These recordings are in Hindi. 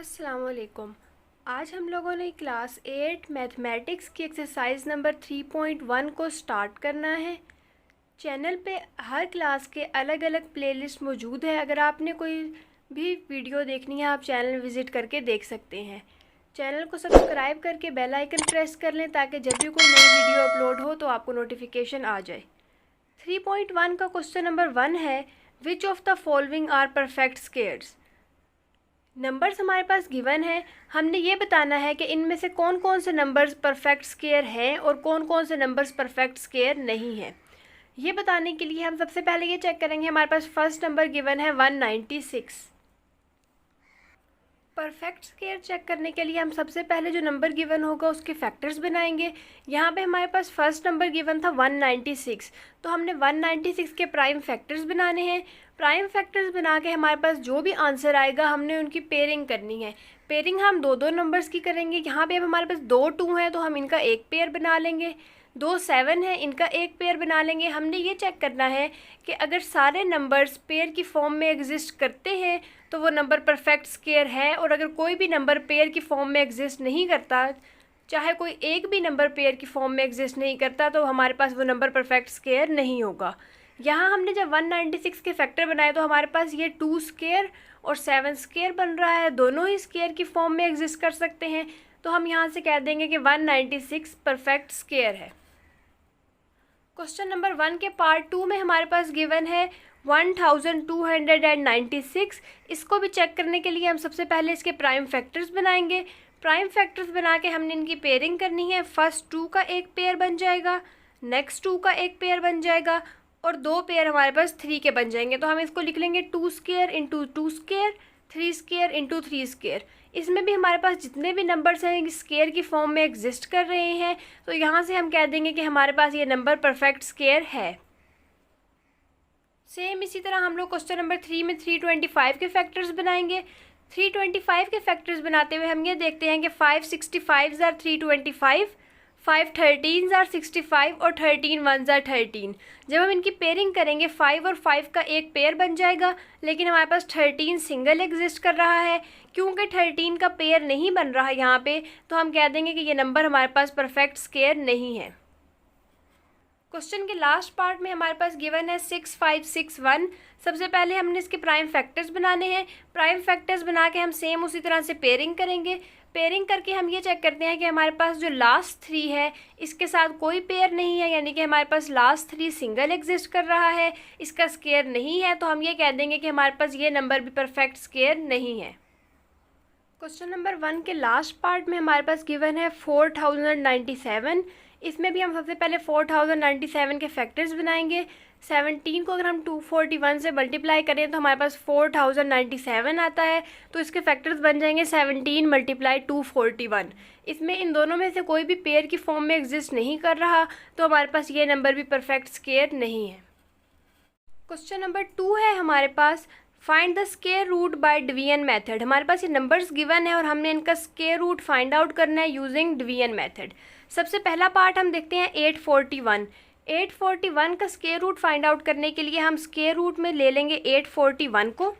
अस्सलामुअलैकुम। आज हम लोगों ने क्लास 8 मैथमेटिक्स की एक्सरसाइज नंबर 3.1 को स्टार्ट करना है। चैनल पे हर क्लास के अलग अलग प्लेलिस्ट मौजूद है। अगर आपने कोई भी वीडियो देखनी है आप चैनल विज़िट करके देख सकते हैं। चैनल को सब्सक्राइब करके बेल आइकन प्रेस कर लें ताकि जब भी कोई नई वीडियो अपलोड हो तो आपको नोटिफिकेशन आ जाए। 3.1 का क्वेश्चन नंबर 1 है, which of the following are perfect squares. Numbers हमारे पास गिवन है, हमने ये बताना है कि इनमें से कौन कौन से नंबर्स परफेक्ट स्क्वेयर हैं और कौन कौन से नंबर्स परफेक्ट स्क्वेयर नहीं हैं। ये बताने के लिए हम सबसे पहले ये चेक करेंगे, हमारे पास फर्स्ट नंबर गिवन है 196। परफेक्ट स्क्वेयर चेक करने के लिए हम सबसे पहले जो नंबर गिवन होगा उसके फैक्टर्स बनाएंगे। यहाँ पे हमारे पास फर्स्ट नंबर गिवन था 196, तो हमने 196 के प्राइम फैक्टर्स बनाने हैं। प्राइम फैक्टर्स बना के हमारे पास जो भी आंसर आएगा हमने उनकी पेयरिंग करनी है। पेयरिंग हम दो दो नंबर्स की करेंगे। यहाँ पे अब हमारे पास 2 2 हैं तो हम इनका एक पेयर बना लेंगे। 2 7 है, इनका एक पेयर बना लेंगे। हमने ये चेक करना है कि अगर सारे नंबर्स पेयर की फॉर्म में एग्जिस्ट करते हैं तो वो नंबर परफेक्ट स्क्वेयर है, और अगर कोई भी नंबर पेयर की फॉर्म में एग्जिस्ट नहीं करता, चाहे कोई एक भी नंबर पेयर की फॉर्म में एग्जिस्ट नहीं करता, तो हमारे पास वो नंबर परफेक्ट स्क्वेयर नहीं होगा। यहाँ हमने जब 196 के फैक्टर बनाए तो हमारे पास ये 2 स्क्वेयर और 7 स्क्वेयर बन रहा है। दोनों ही स्क्वेयर की फॉर्म में एग्जिस्ट कर सकते हैं, तो हम यहाँ से कह देंगे कि 196 परफेक्ट स्क्वेयर है। क्वेश्चन नंबर 1 के पार्ट 2 में हमारे पास गिवन है 1296। इसको भी चेक करने के लिए हम सबसे पहले इसके प्राइम फैक्टर्स बनाएंगे। प्राइम फैक्टर्स बना के हमने इनकी पेयरिंग करनी है। फर्स्ट 2 का एक पेयर बन जाएगा, नेक्स्ट 2 का एक पेयर बन जाएगा, और 2 पेयर हमारे पास 3 के बन जाएंगे। तो हम इसको लिख लेंगे 2 square into 2 square, 3 square into 3 square. इसमें भी हमारे पास जितने भी नंबर्स हैं स्क्वेयर की फॉर्म में एग्जिस्ट कर रहे हैं, तो यहाँ से हम कह देंगे कि हमारे पास ये नंबर परफेक्ट स्क्वेयर है। सेम इसी तरह हम लोग क्वेश्चन नंबर 3 में 325 के फैक्टर्स बनाएंगे। 325 के फैक्टर्स बनाते हुए हम ये देखते हैं कि 565 ज़ार 325, 5 13 ज़ार 65 और 13 1 ज़ार 13। जब हम इनकी पेयरिंग करेंगे 5 और 5 का एक पेयर बन जाएगा, लेकिन हमारे पास 13 सिंगल एग्जिस्ट कर रहा है। क्योंकि 13 का पेयर नहीं बन रहा है यहाँ पे, तो हम कह देंगे कि ये नंबर हमारे पास परफेक्ट स्क्वेयर नहीं है। क्वेश्चन के लास्ट पार्ट में हमारे पास गिवन है 6561। सबसे पहले हमने इसके प्राइम फैक्टर्स बनाने हैं। प्राइम फैक्टर्स बना के हम सेम उसी तरह से पेयरिंग करेंगे। पेयरिंग करके हम ये चेक करते हैं कि हमारे पास जो लास्ट 3 है इसके साथ कोई पेयर नहीं है, यानी कि हमारे पास लास्ट 3 सिंगल एग्जिस्ट कर रहा है, इसका स्क्वेयर नहीं है, तो हम ये कह देंगे कि हमारे पास ये नंबर भी परफेक्ट स्क्वेयर नहीं है। क्वेश्चन नंबर 1 के लास्ट पार्ट में हमारे पास गिवन है 4097। इसमें भी हम सबसे पहले 4097 के फैक्टर्स बनाएंगे। 17 को अगर हम 241 से मल्टीप्लाई करें तो हमारे पास 4097 आता है, तो इसके फैक्टर्स बन जाएंगे 17 मल्टीप्लाई 241। इसमें इन दोनों में से कोई भी पेयर की फॉर्म में एग्जिस्ट नहीं कर रहा, तो हमारे पास ये नंबर भी परफेक्ट स्क्वेयर नहीं है। क्वेश्चन नंबर 2 है हमारे पास, find the square root by division method. हमारे पास ये नंबर्स गिवन है और हमने इनका स्क्वायर रूट फाइंड आउट करना है यूजिंग डिवीजन मेथड। सबसे पहला पार्ट हम देखते हैं 841। 841 का स्क्वायर रूट फाइंड आउट करने के लिए हम स्क्वायर रूट में ले लेंगे 841 को।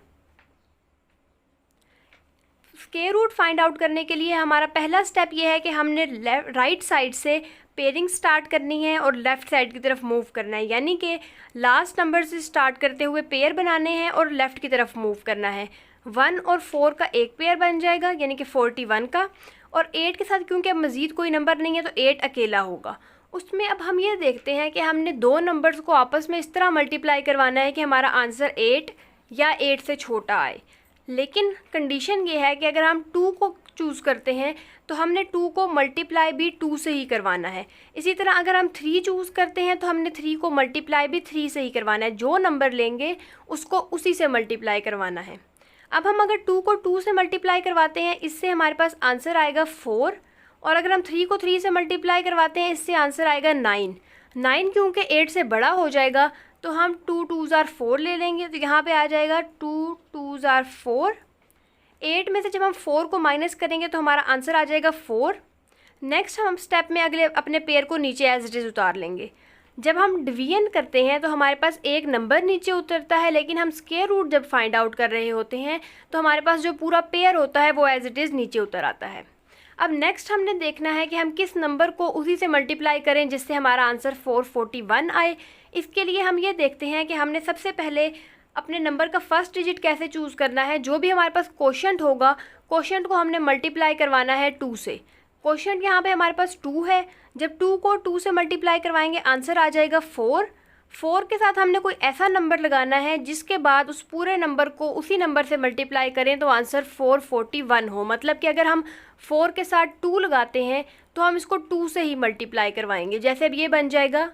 स्क्वायर रूट फाइंड आउट करने के लिए हमारा पहला स्टेप ये है कि हमने राइट साइड से पेयरिंग स्टार्ट करनी है और लेफ़्ट साइड की तरफ मूव करना है, यानी कि लास्ट नंबर से स्टार्ट करते हुए पेयर बनाने हैं और लेफ़्ट की तरफ मूव करना है। 1 और 4 का एक पेयर बन जाएगा, यानी कि 41 का, और 8 के साथ क्योंकि अब मज़ीद कोई नंबर नहीं है तो 8 अकेला होगा। उसमें अब हम ये देखते हैं कि हमने 2 नंबर्स को आपस में इस तरह मल्टीप्लाई करवाना है कि हमारा आंसर 8 या 8 से छोटा आए। लेकिन कंडीशन ये है कि अगर हम 2 को चूज़ करते हैं तो हमने 2 को मल्टीप्लाई भी 2 से ही करवाना है। इसी तरह अगर हम 3 चूज़ करते हैं तो हमने 3 को मल्टीप्लाई भी 3 से ही करवाना है। जो नंबर लेंगे उसको उसी से मल्टीप्लाई करवाना है। अब हम अगर 2 को 2 से मल्टीप्लाई करवाते हैं, इससे हमारे पास आंसर आएगा 4, और अगर हम 3 को 3 से मल्टीप्लाई करवाते हैं इससे आंसर आएगा 9। 9 क्योंकि 8 से बड़ा हो जाएगा तो हम 2 2 ज़ार 4 ले लेंगे, तो यहाँ पे आ जाएगा 2 2 ज़ार 4। 8 में से जब हम 4 को माइनस करेंगे तो हमारा आंसर आ जाएगा 4। नेक्स्ट हम स्टेप में अगले अपने पेयर को नीचे एज इट इज़ उतार लेंगे। जब हम डिवीजन करते हैं तो हमारे पास एक नंबर नीचे उतरता है, लेकिन हम स्क्वायर रूट जब फाइंड आउट कर रहे होते हैं तो हमारे पास जो पूरा पेयर होता है वो एज इट इज़ नीचे उतर आता है। अब नेक्स्ट हमने देखना है कि हम किस नंबर को उसी से मल्टीप्लाई करें जिससे हमारा आंसर 441 आए। इसके लिए हम ये देखते हैं कि हमने सबसे पहले अपने नंबर का फर्स्ट डिजिट कैसे चूज़ करना है। जो भी हमारे पास क्वोशंट होगा, क्वोशंट को हमने मल्टीप्लाई करवाना है 2 से। क्वोशंट यहाँ पे हमारे पास 2 है, जब 2 को 2 से मल्टीप्लाई करवाएंगे आंसर आ जाएगा 4। 4 के साथ हमने कोई ऐसा नंबर लगाना है जिसके बाद उस पूरे नंबर को उसी नंबर से मल्टीप्लाई करें तो आंसर 441 हो। मतलब कि अगर हम 4 के साथ 2 लगाते हैं तो हम इसको 2 से ही मल्टीप्लाई करवाएंगे। जैसे अब ये बन जाएगा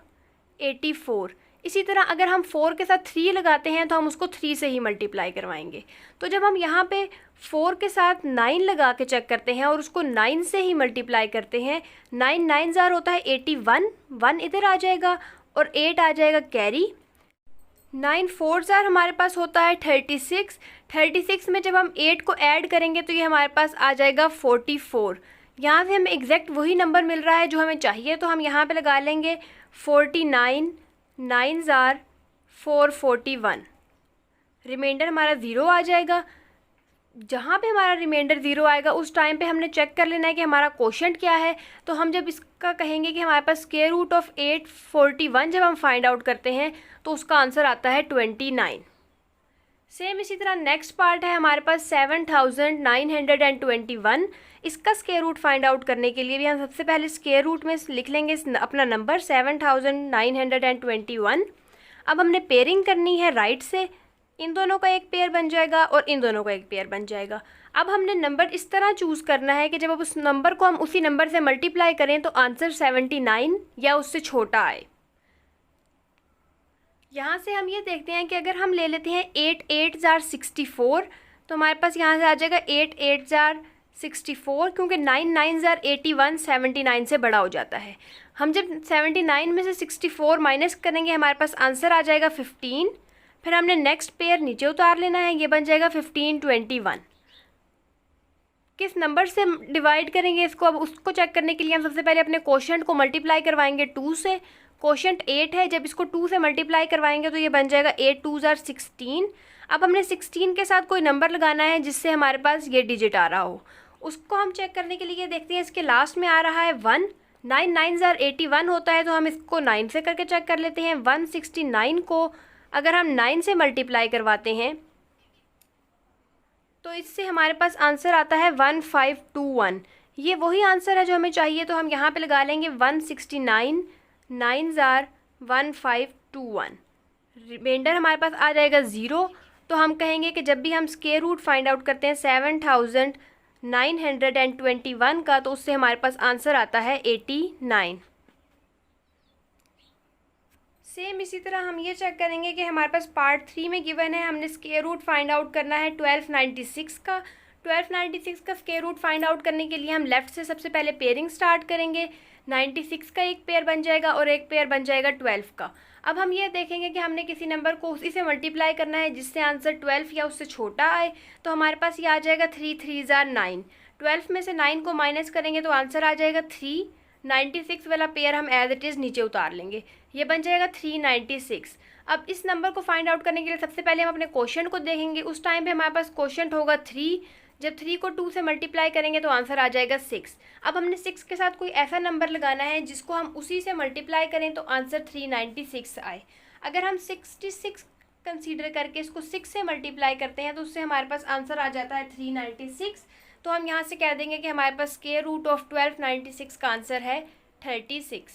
84। इसी तरह अगर हम 4 के साथ 3 लगाते हैं तो हम उसको 3 से ही मल्टीप्लाई करवाएंगे। तो जब हम यहाँ पे 4 के साथ 9 लगा के चेक करते हैं और उसको 9 से ही मल्टीप्लाई करते हैं, 9 9 ज़ार होता है 81, 1 इधर आ जाएगा और 8 आ जाएगा कैरी। 9 4 ज़ार हमारे पास होता है 36, 36 में जब हम 8 को ऐड करेंगे तो ये हमारे पास आ जाएगा 44। यहाँ से हमें एग्जैक्ट वही नंबर मिल रहा है जो हमें चाहिए, तो हम यहाँ पे लगा लेंगे 49, 9 ज़ार 441। रिमाइंडर हमारा 0 आ जाएगा। जहाँ पे हमारा रिमाइंडर 0 आएगा उस टाइम पे हमने चेक कर लेना है कि हमारा क्वोशंट क्या है। तो हम जब इसका कहेंगे कि हमारे पास स्क्वायर रूट ऑफ 841 जब हम फाइंड आउट करते हैं तो उसका आंसर आता है 29। सेम इसी तरह नेक्स्ट पार्ट है हमारे पास 7921। इसका स्क्वायर रूट फाइंड आउट करने के लिए भी हम सबसे पहले स्क्वायर रूट में लिख लेंगे अपना नंबर 7921। अब हमने पेयरिंग करनी है राइट से, इन दोनों का एक पेयर बन जाएगा और इन दोनों का एक पेयर बन जाएगा। अब हमने नंबर इस तरह चूज़ करना है कि जब अब उस नंबर को हम उसी नंबर से मल्टीप्लाई करें तो आंसर 79 या उससे छोटा आए। यहाँ से हम ये देखते हैं कि अगर हम ले लेते हैं 8 8 ज़ार 64 तो हमारे पास यहाँ से आ जाएगा 8 8 ज़ार 64, क्योंकि 9 9 ज़ार 81 79 से बड़ा हो जाता है। हम जब 79 में से 64 माइनस करेंगे हमारे पास आंसर आ जाएगा 15। फिर हमने नेक्स्ट पेयर नीचे उतार लेना है, ये बन जाएगा 15 21। किस नंबर से डिवाइड करेंगे इसको, अब उसको चेक करने के लिए हम सबसे पहले अपने क्वोशंट को मल्टीप्लाई करवाएंगे 2 से। क्वोशंट 8 है, जब इसको 2 से मल्टीप्लाई करवाएंगे तो ये बन जाएगा 8 2 ज़ार 16। अब हमने 16 के साथ कोई नंबर लगाना है जिससे हमारे पास ये डिजिट आ रहा हो। उसको हम चेक करने के लिए देखते हैं, इसके लास्ट में आ रहा है 1। 9 9 ज़ार 81 होता है, तो हम इसको 9 से करके चेक कर लेते हैं। 169 को अगर हम 9 से मल्टीप्लाई करवाते हैं तो इससे हमारे पास आंसर आता है 1521। ये वही आंसर है जो हमें चाहिए, तो हम यहाँ पे लगा लेंगे 169 9 ज़ार 1521। रिमाइंडर हमारे पास आ जाएगा 0। तो हम कहेंगे कि जब भी हम स्क्वायर रूट फाइंड आउट करते हैं 7921 का, तो उससे हमारे पास आंसर आता है 89। सेम इसी तरह हम ये चेक करेंगे कि हमारे पास पार्ट 3 में गिवन है, हमने स्क्वायर रूट फाइंड आउट करना है 1296 का। 1296 का स्क्वायर रूट फाइंड आउट करने के लिए हम लेफ़्ट से सबसे पहले पेयरिंग स्टार्ट करेंगे। 96 का एक पेयर बन जाएगा और एक पेयर बन जाएगा 12 का। अब हम ये देखेंगे कि हमने किसी नंबर को उसी से मल्टीप्लाई करना है जिससे आंसर 12 या उससे छोटा आए। तो हमारे पास ये आ जाएगा 3 3 ज़ार 9। 12 में से 9 को माइनस करेंगे तो आंसर आ जाएगा 3। 96 वाला पेयर हम एज इट इज़ नीचे उतार लेंगे, ये बन जाएगा 396। अब इस नंबर को फाइंड आउट करने के लिए सबसे पहले हम अपने क्वोशंट को देखेंगे। उस टाइम पे हमारे पास क्वोशंट होगा 3। जब 3 को 2 से मल्टीप्लाई करेंगे तो आंसर आ जाएगा 6। अब हमने 6 के साथ कोई ऐसा नंबर लगाना है जिसको हम उसी से मल्टीप्लाई करें तो आंसर 396 आए। अगर हम 66 कंसीडर करके इसको 6 से मल्टीप्लाई करते हैं तो उससे हमारे पास आंसर आ जाता है 396। तो हम यहाँ से कह देंगे कि हमारे पास स्क्वायर रूट ऑफ 1296 का आंसर है 36।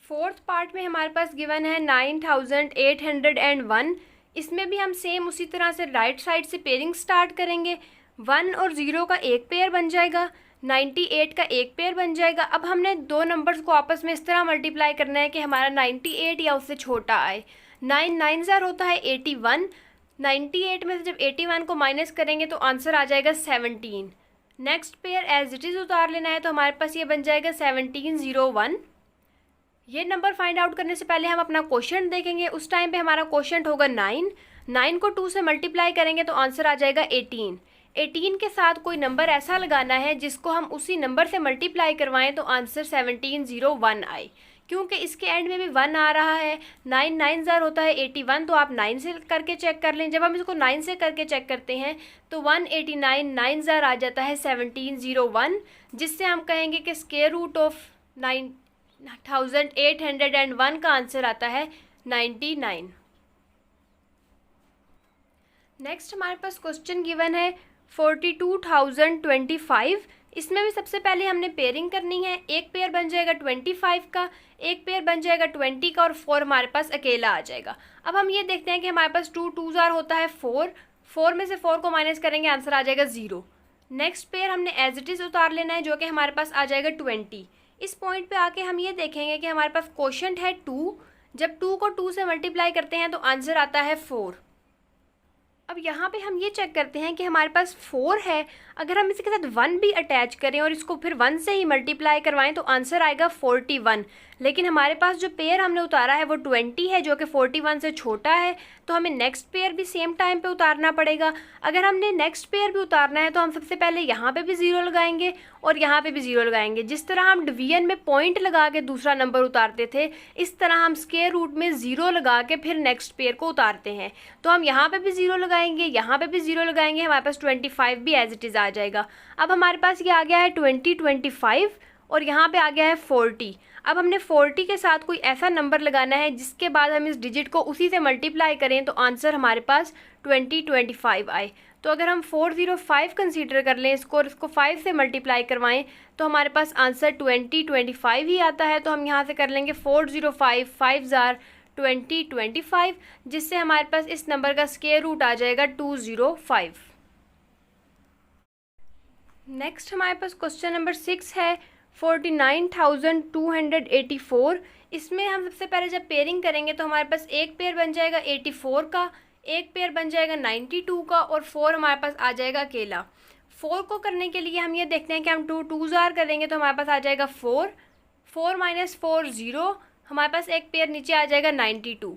फोर्थ पार्ट में हमारे पास गिवन है 9801। इसमें भी हम सेम उसी तरह से राइट साइड से पेयरिंग स्टार्ट करेंगे। 1 और 0 का एक पेयर बन जाएगा, 98 का एक पेयर बन जाएगा। अब हमने दो नंबर्स को आपस में इस तरह मल्टीप्लाई करना है कि हमारा 98 या उससे छोटा आए। 9 9 ज़ार होता है 81। 98 में से जब 81 को माइनस करेंगे तो आंसर आ जाएगा 17। Next pair as it is उतार लेना है, तो हमारे पास ये बन जाएगा 1701। ये नंबर फाइंड आउट करने से पहले हम अपना क्वोशंट देखेंगे। उस टाइम पे हमारा क्वोशंट होगा 9। 9 को 2 से मल्टीप्लाई करेंगे तो आंसर आ जाएगा 18। 18 के साथ कोई नंबर ऐसा लगाना है जिसको हम उसी नंबर से मल्टीप्लाई करवाएं तो आंसर 1701 आए। क्योंकि इसके एंड में भी 1 आ रहा है। 9 9 ज़ार होता है 81, तो आप 9 से करके चेक कर लें। जब हम इसको 9 से करके चेक करते हैं तो 189 9 ज़ार आ जाता है 1701, जिससे हम कहेंगे कि स्क्वायर रूट ऑफ 9801 का आंसर आता है 99। नेक्स्ट हमारे पास क्वेश्चन गिवन है 42,025। इसमें भी सबसे पहले हमने पेयरिंग करनी है। एक पेयर बन जाएगा 25 का, एक पेयर बन जाएगा 20 का और 4 हमारे पास अकेला आ जाएगा। अब हम ये देखते हैं कि हमारे पास 2 2 ज़ार होता है 4 में से 4 को माइनस करेंगे, आंसर आ जाएगा 0। नेक्स्ट पेयर हमने एज इट इज़ उतार लेना है, जो कि हमारे पास आ जाएगा 20। इस पॉइंट पे आके हम ये देखेंगे कि हमारे पास क्वोशंट है 2। जब 2 को 2 से मल्टीप्लाई करते हैं तो आंसर आता है 4। अब यहाँ पे हम ये चेक करते हैं कि हमारे पास 4 है, अगर हम इसके साथ 1 भी अटैच करें और इसको फिर 1 से ही मल्टीप्लाई करवाएं तो आंसर आएगा 41। लेकिन हमारे पास जो पेयर हमने उतारा है वो 20 है, जो कि 41 से छोटा है, तो हमें नेक्स्ट पेयर भी सेम टाइम पे उतारना पड़ेगा। अगर हमने नेक्स्ट पेयर भी उतारना है तो हम सबसे पहले यहाँ पे भी 0 लगाएंगे और यहाँ पे भी 0 लगाएंगे। जिस तरह हम डिवीजन में पॉइंट लगा के दूसरा नंबर उतारते थे, इस तरह हम स्क्वायर रूट में 0 लगा के फिर नेक्स्ट पेयर को उतारते हैं। तो हम यहाँ पे भी 0 लगाएंगे, यहाँ पे भी 0 लगाएंगे, हमारे पास 25 भी एज इट इज़ आ जाएगा। अब हमारे पास ये आ गया है 25 और यहाँ पे आ गया है 40। अब हमने 40 के साथ कोई ऐसा नंबर लगाना है जिसके बाद हम इस डिजिट को उसी से मल्टीप्लाई करें तो आंसर हमारे पास 2025 आए। तो अगर हम 405 कंसीडर कर लें इसको और इसको 5 से मल्टीप्लाई करवाएं तो हमारे पास आंसर 2025 ही आता है। तो हम यहाँ से कर लेंगे 405 5 ज़ार 2025, जिससे हमारे पास इस नंबर का स्क्वायर रूट आ जाएगा 205। नेक्स्ट हमारे पास क्वेश्चन नंबर 6 है 49,284। इसमें हम सबसे पहले जब पेयरिंग करेंगे तो हमारे पास एक पेयर बन जाएगा 84 का, एक पेयर बन जाएगा 92 का और 4 हमारे पास आ जाएगा अकेला। 4 को करने के लिए हम ये देखते हैं कि हम 2 2 ज़ार करेंगे तो हमारे पास आ जाएगा 4 माइनस 4 0, हमारे पास एक पेयर नीचे आ जाएगा 92।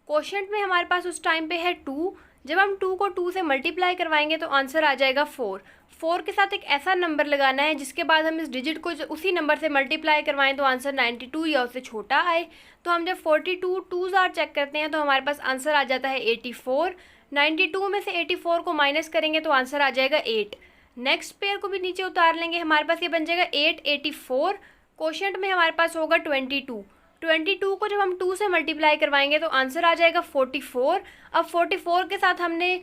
क्वोशंट में हमारे पास उस टाइम पे है 2। जब हम 2 को 2 से मल्टीप्लाई करवाएंगे तो आंसर आ जाएगा 4 के साथ एक ऐसा नंबर लगाना है जिसके बाद हम इस डिजिट को उसी नंबर से मल्टीप्लाई करवाएं तो आंसर 92 या उससे छोटा आए। तो हम जब 42 2 ज़ार चेक करते हैं तो हमारे पास आंसर आ जाता है 84। 92 में से 84 को माइनस करेंगे तो आंसर आ जाएगा 8। नेक्स्ट पेयर को भी नीचे उतार लेंगे, हमारे पास ये बन जाएगा 8 84। क्वोशंट में हमारे पास होगा 22 को जब हम 2 से मल्टीप्लाई करवाएंगे तो आंसर आ जाएगा 44। अब 44 के साथ हमने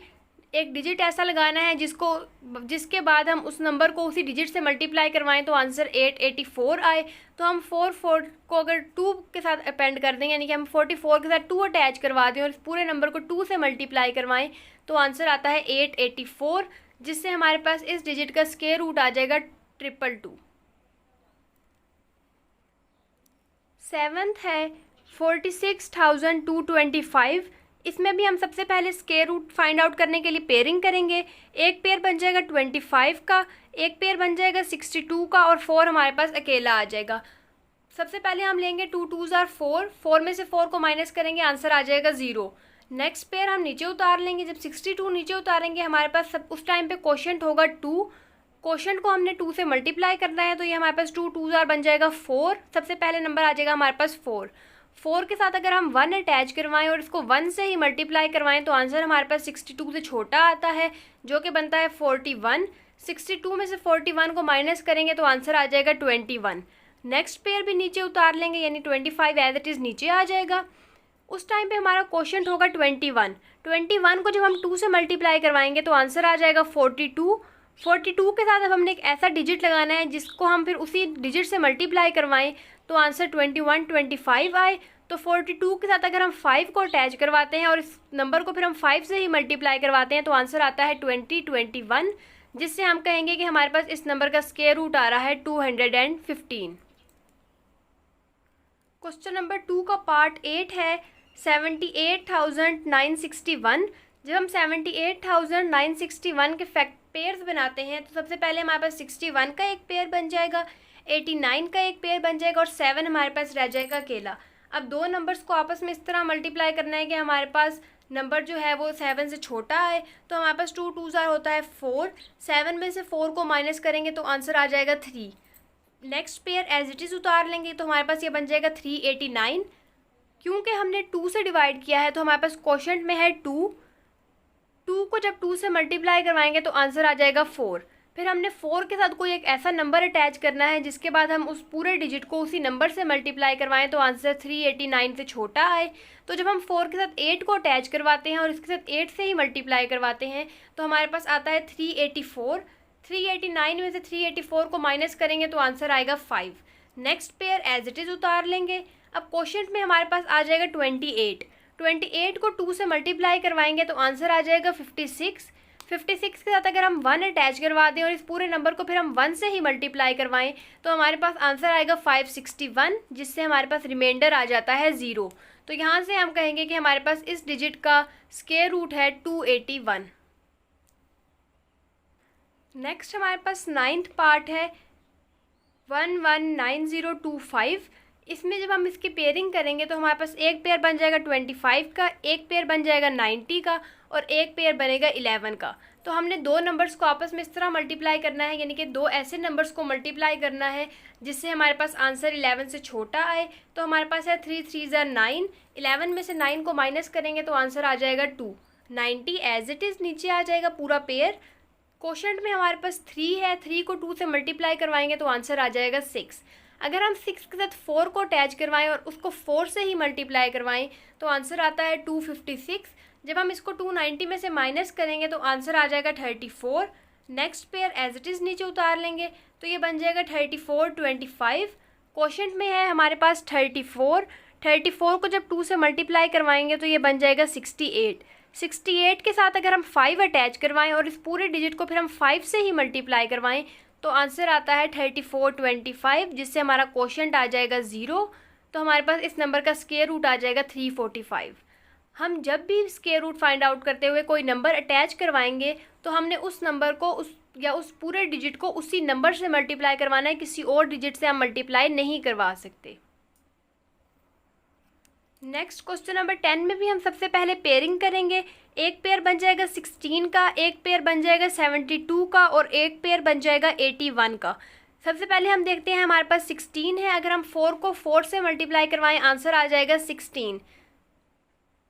एक डिजिट ऐसा लगाना है जिसके बाद हम उस नंबर को उसी डिजिट से मल्टीप्लाई करवाएं तो आंसर 884 आए। तो हम 4 को अगर 2 के साथ अपेंड कर दें, यानी कि हम 44 के साथ 2 अटैच करवा दें और इस पूरे नंबर को 2 से मल्टीप्लाई करवाएं तो आंसर आता है 884, जिससे हमारे पास इस डिजिट का स्क्वायर रूट आ जाएगा 222। 7th है 46,225। इसमें भी हम सबसे पहले स्क्वायर रूट फाइंड आउट करने के लिए पेयरिंग करेंगे। एक पेयर बन जाएगा 25 का, एक पेयर बन जाएगा 62 का और 4 हमारे पास अकेला आ जाएगा। सबसे पहले हम लेंगे 2 2 ज़ार 4 में से 4 को माइनस करेंगे, आंसर आ जाएगा 0। नेक्स्ट पेयर हम नीचे उतार लेंगे, जब 62 नीचे उतारेंगे हमारे पास उस टाइम पे क्वोशंट होगा 2। क्वोशंट को हमने 2 से मल्टीप्लाई करना है तो ये हमारे पास 2 2 ज़ार बन जाएगा 4। सबसे पहले नंबर आ जाएगा हमारे पास 4 के साथ अगर हम 1 अटैच करवाएं और इसको 1 से ही मल्टीप्लाई करवाएं तो आंसर हमारे पास 62 से छोटा आता है, जो कि बनता है 41। 62 में से 41 को माइनस करेंगे तो आंसर आ जाएगा 21। नेक्स्ट पेयर भी नीचे उतार लेंगे, यानी 25 एज इट इज़ नीचे आ जाएगा। उस टाइम पे हमारा क्वोशंट होगा 21 को जब हम 2 से मल्टीप्लाई करवाएंगे तो आंसर आ जाएगा 42 के साथ अब हमने एक ऐसा डिजिट लगाना है जिसको हम फिर उसी डिजिट से मल्टीप्लाई करवाएं तो आंसर 25 आए। तो 42 के साथ अगर हम 5 को अटैच करवाते हैं और इस नंबर को फिर हम 5 से ही मल्टीप्लाई करवाते हैं तो आंसर आता है 21, जिससे हम कहेंगे कि हमारे पास इस नंबर का स्क्वायर रूट आ रहा है 215। क्वेश्चन नंबर 2 का पार्ट 8 है 78,961। जब हम 78,961 के पेयर्स बनाते हैं तो सबसे पहले हमारे पास 61 का एक पेयर बन जाएगा, 89 का एक पेयर बन जाएगा और 7 हमारे पास रह जाएगा अकेला। अब दो नंबर्स को आपस में इस तरह मल्टीप्लाई करना है कि हमारे पास नंबर जो है वो 7 से छोटा है। तो हमारे पास 2 2 ज़ार होता है 4, 7 में से 4 को माइनस करेंगे तो आंसर आ जाएगा 3। Next pair as it is उतार लेंगे तो हमारे पास ये बन जाएगा 389। क्योंकि हमने 2 से डिवाइड किया है तो हमारे पास क्वोशंट में है 2 को जब 2 से मल्टीप्लाई करवाएंगे तो आंसर आ जाएगा 4। फिर हमने 4 के साथ कोई एक ऐसा नंबर अटैच करना है जिसके बाद हम उस पूरे डिजिट को उसी नंबर से मल्टीप्लाई करवाएं तो आंसर 389 से छोटा आए। तो जब हम 4 के साथ 8 को अटैच करवाते हैं और इसके साथ 8 से ही मल्टीप्लाई करवाते हैं तो हमारे पास आता है 384। 389 में से 384 को माइनस करेंगे तो आंसर आएगा 5। Next pair as it is उतार लेंगे। अब क्वोशंट में हमारे पास आ जाएगा 28। 28 को 2 से मल्टीप्लाई करवाएंगे तो आंसर आ जाएगा 56। 56 के साथ अगर हम 1 अटैच करवा दें और इस पूरे नंबर को फिर हम 1 से ही मल्टीप्लाई करवाएं तो हमारे पास आंसर आएगा 561, जिससे हमारे पास रिमाइंडर आ जाता है 0। तो यहाँ से हम कहेंगे कि हमारे पास इस डिजिट का स्क्वायर रूट है 281। नेक्स्ट हमारे पास 9th पार्ट है 119025। इसमें जब हम इसकी पेयरिंग करेंगे तो हमारे पास एक पेयर बन जाएगा 25 का, एक पेयर बन जाएगा 90 का और एक पेयर बनेगा 11 का। तो हमने दो नंबर्स को आपस में इस तरह मल्टीप्लाई करना है, यानी कि दो ऐसे नंबर्स को मल्टीप्लाई करना है जिससे हमारे पास आंसर 11 से छोटा आए। तो हमारे पास है 3 3 ज़ा 9। 11 में से 9 को माइनस करेंगे तो आंसर आ जाएगा 2। 90 एज इट इज़ नीचे आ जाएगा पूरा पेयर। क्वोशंट में हमारे पास 3 है, 3 को 2 से मल्टीप्लाई करवाएंगे तो आंसर आ जाएगा 6। अगर हम 6 के साथ 4 को अटैच करवाएं और उसको 4 से ही मल्टीप्लाई करवाएं तो आंसर आता है 256। जब हम इसको 290 में से माइनस करेंगे तो आंसर आ जाएगा 34। Next pair as it is नीचे उतार लेंगे तो ये बन जाएगा 34 25। क्वोशंट में है हमारे पास 34। 34 को जब 2 से मल्टीप्लाई करवाएंगे तो ये बन जाएगा 68। 68 के साथ अगर हम 5 अटैच करवाएं और इस पूरे डिजिट को फिर हम 5 से ही मल्टीप्लाई करवाएं तो आंसर आता है 34 25, जिससे हमारा क्वोशंट आ जाएगा 0। तो हमारे पास इस नंबर का स्क्वायर रूट आ जाएगा 345। हम जब भी स्क्वायर रूट फाइंड आउट करते हुए कोई नंबर अटैच करवाएंगे तो हमने उस नंबर को उस पूरे डिजिट को उसी नंबर से मल्टीप्लाई करवाना है, किसी और डिजिट से हम मल्टीप्लाई नहीं करवा सकते। नेक्स्ट क्वेश्चन नंबर 10 में भी हम सबसे पहले पेयरिंग करेंगे। एक पेयर बन जाएगा 16 का, एक पेयर बन जाएगा 72 का और एक पेयर बन जाएगा 81 का। सबसे पहले हम देखते हैं हमारे पास 16 है, अगर हम 4 को 4 से मल्टीप्लाई करवाएं आंसर आ जाएगा 16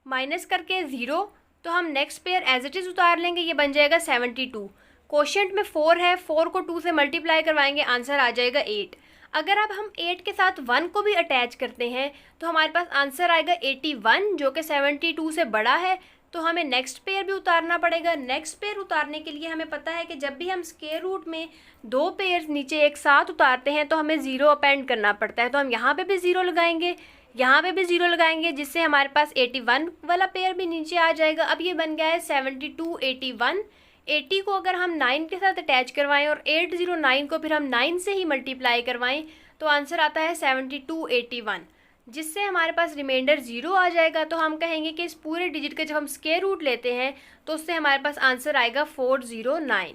माइनस करके 0। तो हम next pair as it is उतार लेंगे, ये बन जाएगा 72। क्वोशंट में 4 है, 4 को 2 से मल्टीप्लाई करवाएंगे आंसर आ जाएगा 8। अगर अब हम 8 के साथ 1 को भी अटैच करते हैं तो हमारे पास आंसर आएगा 81, जो कि 72 से बड़ा है। तो हमें नेक्स्ट पेयर भी उतारना पड़ेगा। नेक्स्ट पेयर उतारने के लिए हमें पता है कि जब भी हम स्क्वायर रूट में दो पेयर नीचे एक साथ उतारते हैं तो हमें 0 अपेंड करना पड़ता है। तो हम यहाँ पे भी 0 लगाएंगे, यहाँ पे भी 0 लगाएंगे, जिससे हमारे पास 81 वाला पेयर भी नीचे आ जाएगा। अब ये बन गया है 72 81। 80 को अगर हम 9 के साथ अटैच करवाएं और 809 को फिर हम 9 से ही मल्टीप्लाई करवाएं तो आंसर आता है 72 81, जिससे हमारे पास रिमाइंडर 0 आ जाएगा। तो हम कहेंगे कि इस पूरे डिजिट का जब हम स्क्वायर रूट लेते हैं तो उससे हमारे पास आंसर आएगा 409।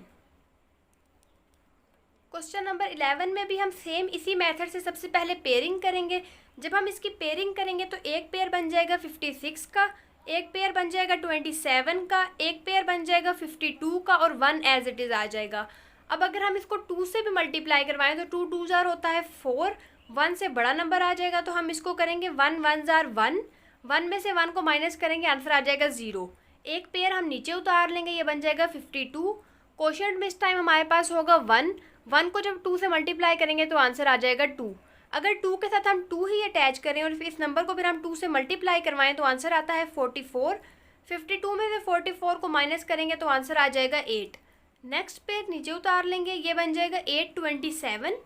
क्वेश्चन नंबर 11 में भी हम सेम इसी मेथड से सबसे पहले पेयरिंग करेंगे। जब हम इसकी पेयरिंग करेंगे तो एक पेयर बन जाएगा 56 का, एक पेयर बन जाएगा 27 का, एक पेयर बन जाएगा 52 का और 1 एज इट इज़ आ जाएगा। अब अगर हम इसको 2 से भी मल्टीप्लाई करवाएं तो 2 2 जार होता है 4, 1 से बड़ा नंबर आ जाएगा। तो हम इसको करेंगे 1 1 जार 1, 1 में से 1 को माइनस करेंगे आंसर आ जाएगा 0। एक पेयर हम नीचे उतार लेंगे, ये बन जाएगा 52। क्वोशंट में इस टाइम हमारे पास होगा 1, 1 को जब 2 से मल्टीप्लाई करेंगे तो आंसर आ जाएगा 2। अगर 2 के साथ हम 2 ही अटैच करें और इस नंबर को फिर हम 2 से मल्टीप्लाई करवाएं तो आंसर आता है 44। 52 में से 44 को माइनस करेंगे तो आंसर आ जाएगा 8। नेक्स्ट पेयर नीचे उतार लेंगे, ये बन जाएगा 8 27।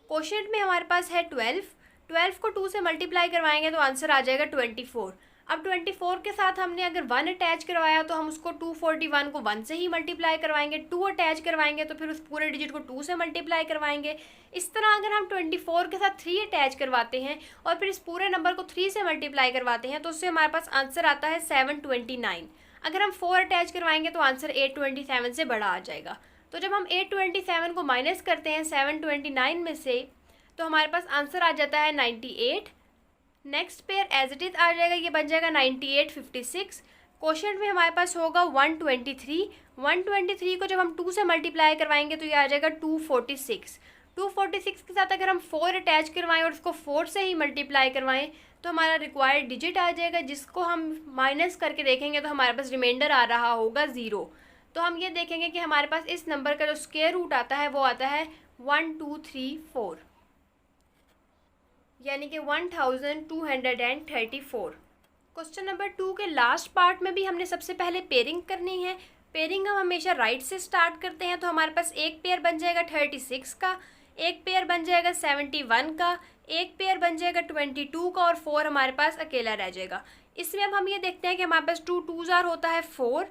क्वोशंट में हमारे पास है 12, 12 को 2 से मल्टीप्लाई करवाएंगे तो आंसर आ जाएगा 24। अब 24 के साथ हमने अगर 1 अटैच करवाया तो हम उसको 241 को 1 से ही मल्टीप्लाई करवाएंगे, 2 अटैच करवाएंगे तो फिर उस पूरे डिजिट को 2 से मल्टीप्लाई करवाएंगे। इस तरह अगर हम 24 के साथ 3 अटैच करवाते हैं और फिर इस पूरे नंबर को 3 से मल्टीप्लाई करवाते हैं तो उससे हमारे पास आंसर आता है 729। अगर हम 4 अटैच करवाएंगे तो आंसर 827 से बड़ा आ जाएगा। तो जब हम 827 को माइनस करते हैं 729 में से तो हमारे पास आंसर आ जाता है 98। Next pair as it is आ जाएगा, ये बन जाएगा 98 56। क्वोशंट में हमारे पास होगा 123, 123 को जब हम 2 से मल्टीप्लाई करवाएंगे तो ये आ जाएगा 246। 246 के साथ अगर हम 4 अटैच करवाएं और उसको 4 से ही मल्टीप्लाई करवाएं तो हमारा रिक्वायर्ड डिजिट आ जाएगा, जिसको हम माइनस करके देखेंगे तो हमारे पास रिमाइंडर आ रहा होगा 0। तो हम ये देखेंगे कि हमारे पास इस नंबर का जो स्क्वायर रूट आता है वो आता है 1234, यानी कि 1234। क्वेश्चन नंबर 2 के लास्ट पार्ट में भी हमने सबसे पहले पेयरिंग करनी है। पेयरिंग हम हमेशा राइट से स्टार्ट करते हैं, तो हमारे पास एक पेयर बन जाएगा 36 का, एक पेयर बन जाएगा 71 का, एक पेयर बन जाएगा 22 का और 4 हमारे पास अकेला रह जाएगा। इसमें अब हम ये देखते हैं कि हमारे पास 2 2 जार होता है 4,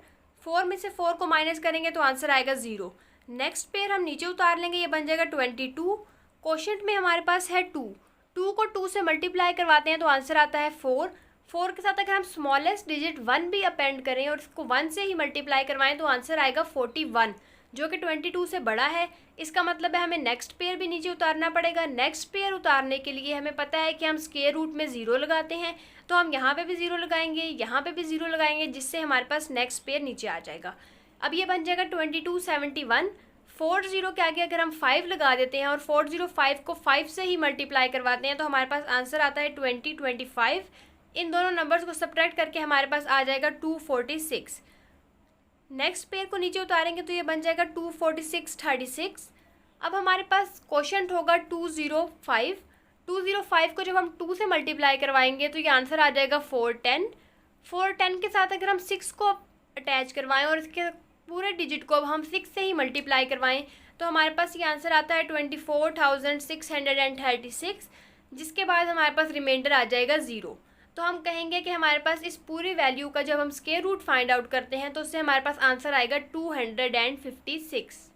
4 में से 4 को माइनस करेंगे तो आंसर आएगा 0। नेक्स्ट पेयर हम नीचे उतार लेंगे, ये बन जाएगा 22। क्वोशिएंट में हमारे पास है 2, 2 को 2 से मल्टीप्लाई करवाते हैं तो आंसर आता है 4। 4 के साथ अगर हम स्मॉलेस्ट डिजिट 1 भी अपेंड करें और इसको 1 से ही मल्टीप्लाई करवाएं तो आंसर आएगा 41, जो कि 22 से बड़ा है। इसका मतलब है हमें नेक्स्ट पेयर भी नीचे उतारना पड़ेगा। नेक्स्ट पेयर उतारने के लिए हमें पता है कि हम स्क्वायर रूट में 0 लगाते हैं, तो हम यहाँ पे भी 0 लगाएंगे, यहाँ पे भी 0 लगाएंगे, जिससे हमारे पास नेक्स्ट पेयर नीचे आ जाएगा। अब ये बन जाएगा 2271। 40 के आगे अगर हम 5 लगा देते हैं और 405 को 5 से ही मल्टीप्लाई करवाते हैं तो हमारे पास आंसर आता है 2025। इन दोनों नंबर्स को सब्ट्रैक्ट करके हमारे पास आ जाएगा 246। नेक्स्ट पेयर को नीचे उतारेंगे तो ये बन जाएगा 246 36। अब हमारे पास क्वोशिएंट होगा 205। 205 को जब हम 2 से मल्टीप्लाई करवाएंगे तो ये आंसर आ जाएगा 410। 410 के साथ अगर हम 6 को अटैच करवाएं और इसके पूरे डिजिट को अब हम 6 से ही मल्टीप्लाई करवाएं तो हमारे पास ये आंसर आता है 24,636, जिसके बाद हमारे पास रिमाइंडर आ जाएगा 0। तो हम कहेंगे कि हमारे पास इस पूरी वैल्यू का जब हम स्क्वायर रूट फाइंड आउट करते हैं तो उससे हमारे पास आंसर आएगा 256।